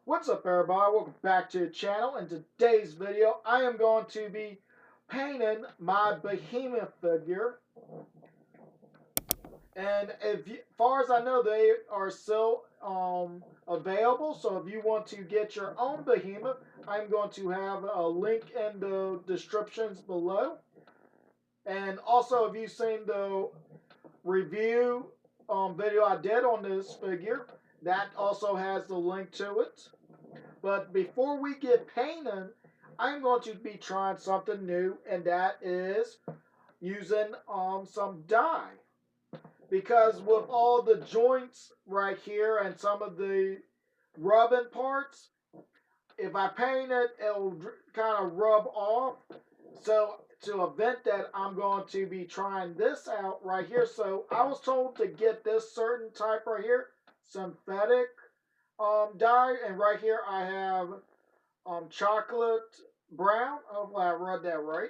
What's up, everybody? Welcome back to the channel. In today's video, I am going to be painting my Behemoth figure. And as far as I know, they are still available. So if you want to get your own Behemoth, I'm going to have a link in the descriptions below. And also, if you've seen the review video I did on this figure, that also has the link to it. But before we get painting, I'm going to be trying something new, and that is using some dye. Because with all the joints right here and some of the rubbing parts, if I paint it, it'll kind of rub off. So to prevent that, I'm going to be trying this out right here. So I was told to get this certain type right here, synthetic dye, and right here I have chocolate brown. Hopefully I read that right.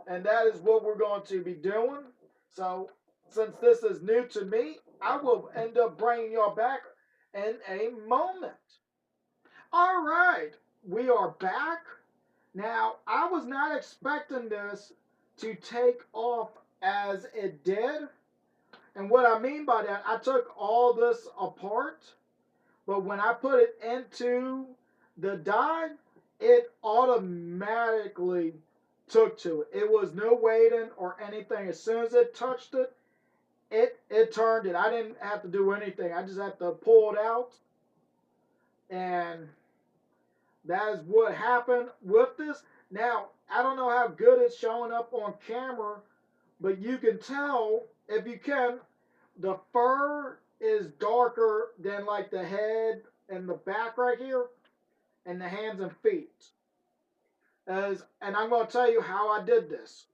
And that is what we're going to be doing. So since this is new to me, I will end up bringing y'all back in a moment. All right, we are back. Now, I was not expecting this to take off as it did. And what I mean by that, I took all this apart, but when I put it into the dye, it automatically took to it. It was no waiting or anything. As soon as it touched it, it turned it. I didn't have to do anything. I just had to pull it out. And that is what happened with this. Now, I don't know how good it's showing up on camera, but you can tell, if you can, the fur is darker than like the head and the back right here, and the hands and feet. And I'm going to tell you how I did this.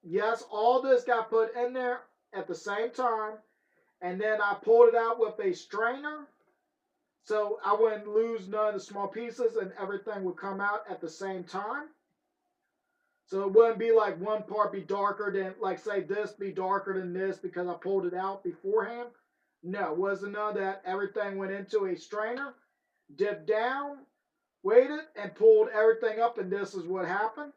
Yes, all this got put in there at the same time, and then I pulled it out with a strainer, so I wouldn't lose none of the small pieces, and everything would come out at the same time. So it wouldn't be like one part be darker than, like say this be darker than this because I pulled it out beforehand. No, it wasn't none of that. Everything went into a strainer, dipped down, waited, and pulled everything up, and this is what happened.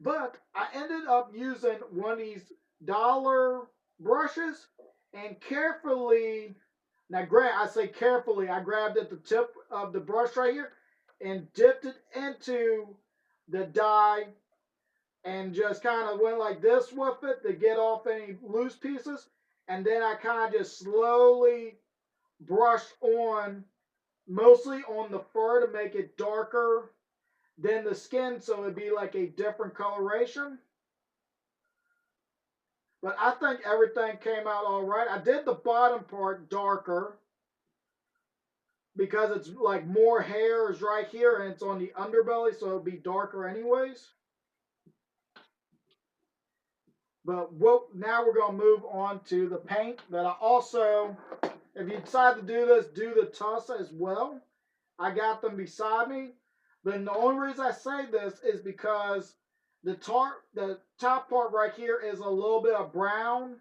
But I ended up using one of these dollar brushes and carefully, now I say carefully, I grabbed at the tip of the brush right here and dipped it into the dye and just kind of went like this with it to get off any loose pieces. And then I kind of just slowly brushed on, mostly on the fur to make it darker than the skin, so it'd be like a different coloration. But I think everything came out all right. I did the bottom part darker because it's like more hair is right here and it's on the underbelly, so it'll be darker anyways. But now we're going to move on to the paint that I also, if you decide to do this, do the tussa as well. I got them beside me. But the only reason I say this is because the top part right here is a little bit of brown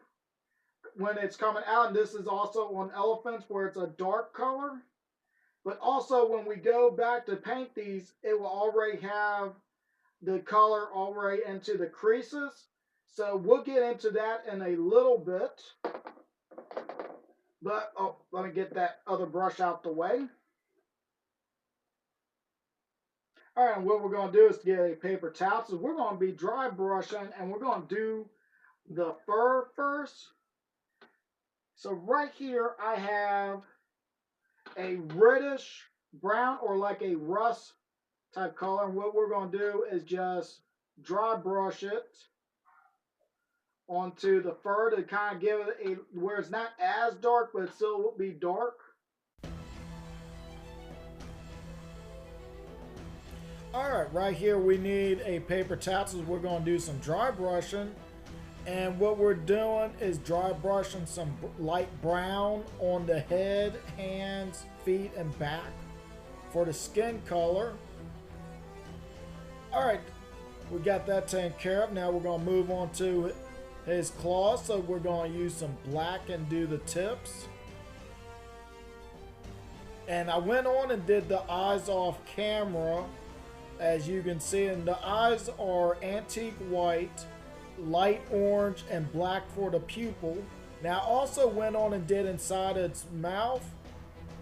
when it's coming out. And this is also on elephants where it's a dark color. But also when we go back to paint these, it will already have the color already into the creases. So we'll get into that in a little bit. But, oh, let me get that other brush out the way. All right, and what we're going to do is get a paper towel. So we're going to be dry brushing, and we're going to do the fur first. So right here, I have a reddish brown or like a rust type color. And what we're going to do is just dry brush it onto the fur to kind of give it a, where it's not as dark, but it still will be dark. Alright, right here we need a paper towel, so we're going to do some dry brushing. And what we're doing is dry brushing some light brown on the head, hands, feet, and back for the skin color. Alright, we got that taken care of. Now we're going to move on to his claws, so we're going to use some black and do the tips. And I went on and did the eyes off camera, as you can see, and the eyes are antique white, light orange, and black for the pupil. Now I also went on and did inside its mouth.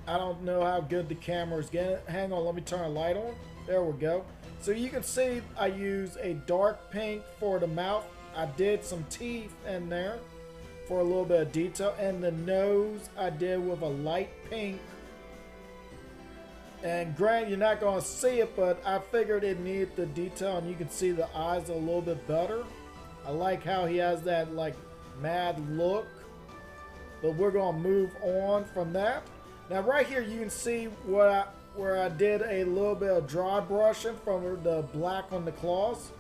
I don't know how good the camera is getting. Hang on, let me turn a light on. There we go. So you can see I use a dark pink for the mouth. I did some teeth in there for a little bit of detail. And the nose I did with a light pink. And granted, you're not going to see it, but I figured it needed the detail, and you can see the eyes a little bit better. I like how he has that like mad look. But we're going to move on from that. Now right here you can see where I did a little bit of dry brushing from the black on the claws.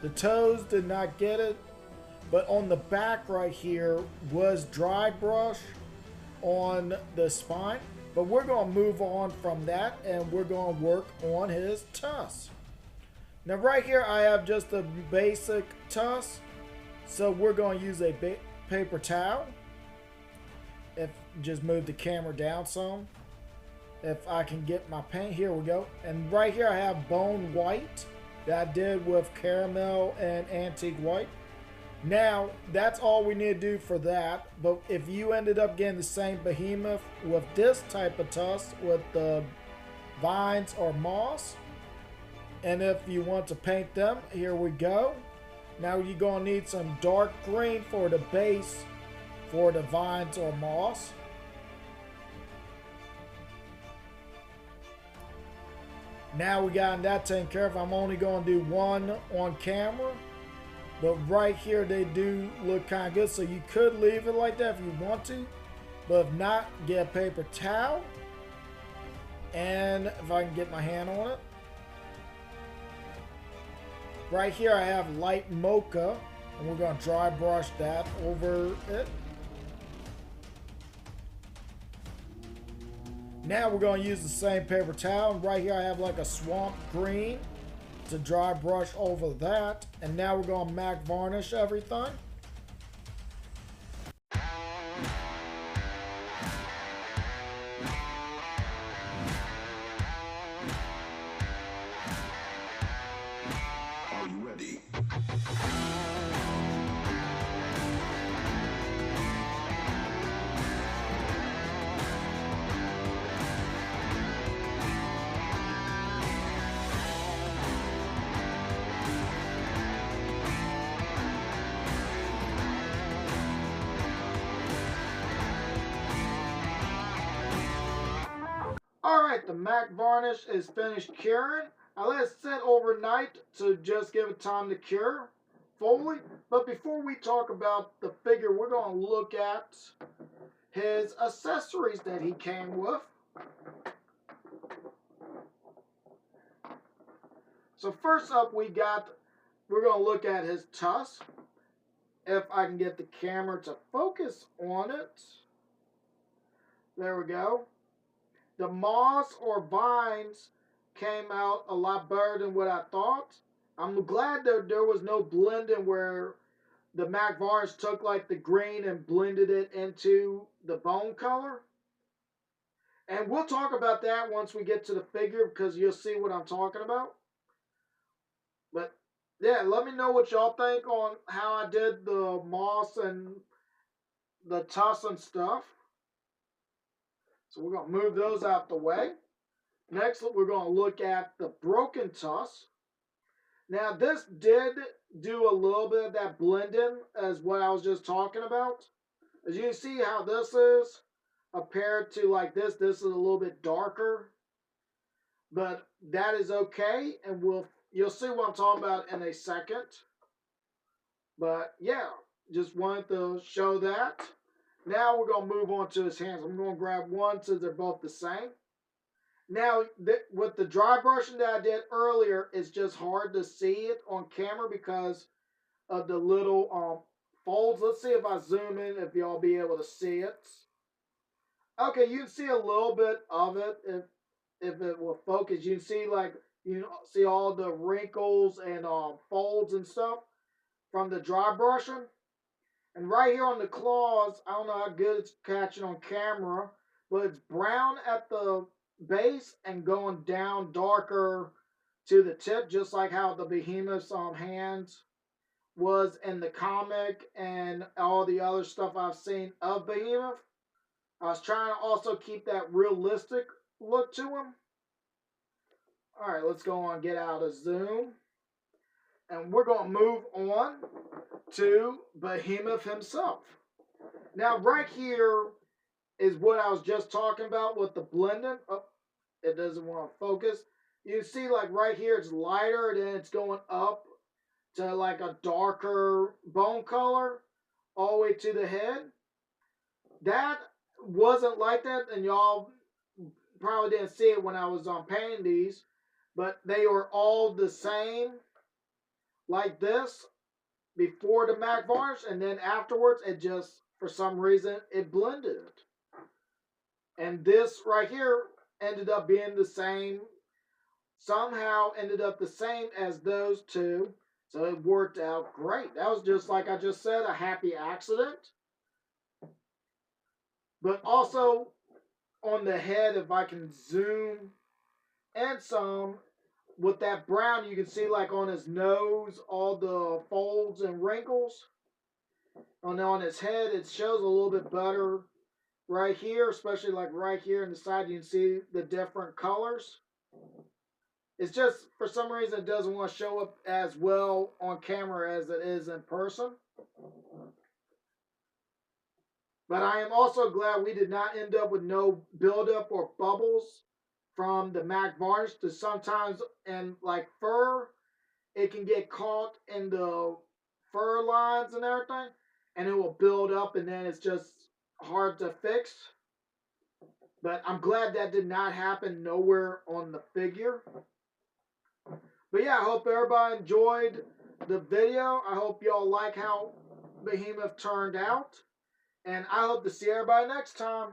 The toes did not get it, but on the back right here was dry brush on the spine. But we're going to move on from that, and we're going to work on his tusk. Now right here I have just a basic tusk, so we're going to use a paper towel. If just move the camera down some. If I can get my paint, here we go. And right here I have bone white that I did with caramel and antique white. Now that's all we need to do for that. But if you ended up getting the same Behemoth with this type of tusk with the vines or moss, and if you want to paint them, here we go. Now you're gonna need some dark green for the base for the vines or moss. Now we got that taken care of. I'm only going to do one on camera, but right here they do look kind of good, so you could leave it like that if you want to, but if not, get a paper towel, and if I can get my hand on it. Right here I have light mocha, and we're going to dry brush that over it. Now we're going to use the same paper towel. And right here I have like a swamp green to dry brush over that. And now we're going to matte varnish everything. Are you ready? Alright, the matte varnish is finished curing. I let it sit overnight to just give it time to cure fully. But before we talk about the figure, we're going to look at his accessories that he came with. So first up we're going to look at his tusk. If I can get the camera to focus on it. There we go. The moss or vines came out a lot better than what I thought. I'm glad that there was no blending where the matte varnish took like the green and blended it into the bone color. And we'll talk about that once we get to the figure because you'll see what I'm talking about. But yeah, let me know what y'all think on how I did the moss and the tusk and stuff. So we're going to move those out the way. Next, we're going to look at the broken tusk. Now, this did do a little bit of that blending as what I was just talking about. As you can see how this is compared to like this is a little bit darker. But that is okay, and you'll see what I'm talking about in a second. But yeah, just wanted to show that. Now we're going to move on to his hands. I'm going to grab one since they're both the same. Now, with the dry brushing that I did earlier, it's just hard to see it on camera because of the little folds. Let's see if I zoom in, if y'all be able to see it. Okay, you can see a little bit of it if it will focus. You can see like see all the wrinkles and folds and stuff from the dry brushing. And right here on the claws, I don't know how good it's catching on camera, but it's brown at the base and going down darker to the tip, just like how the Behemoth's hands was in the comic and all the other stuff I've seen of Behemoth. I was trying to also keep that realistic look to him. Alright, let's go on, get out of zoom. And we're going to move on to Behemoth himself. Now, right here is what I was just talking about with the blending. Oh, it doesn't want to focus. You see, like right here, it's lighter, then it's going up to like a darker bone color all the way to the head. That wasn't like that, and y'all probably didn't see it when I was painting these, but they were all the same like this before the matte varnish, and then afterwards it just, for some reason, it blended it. And this right here ended up being the same, somehow ended up the same as those two, so it worked out great. That was just like I just said, a happy accident. But also on the head, if I can zoom and some, with that brown, you can see like on his nose, all the folds and wrinkles. And on his head, it shows a little bit better right here, especially like right here in the side, you can see the different colors. It's just, for some reason, it doesn't want to show up as well on camera as it is in person. But I am also glad we did not end up with no buildup or bubbles from the MAC varnish. Because sometimes in like fur, it can get caught in the fur lines and everything, and it will build up, and then it's just hard to fix. But I'm glad that did not happen nowhere on the figure. But yeah, I hope everybody enjoyed the video. I hope y'all like how Behemoth turned out. And I hope to see everybody next time.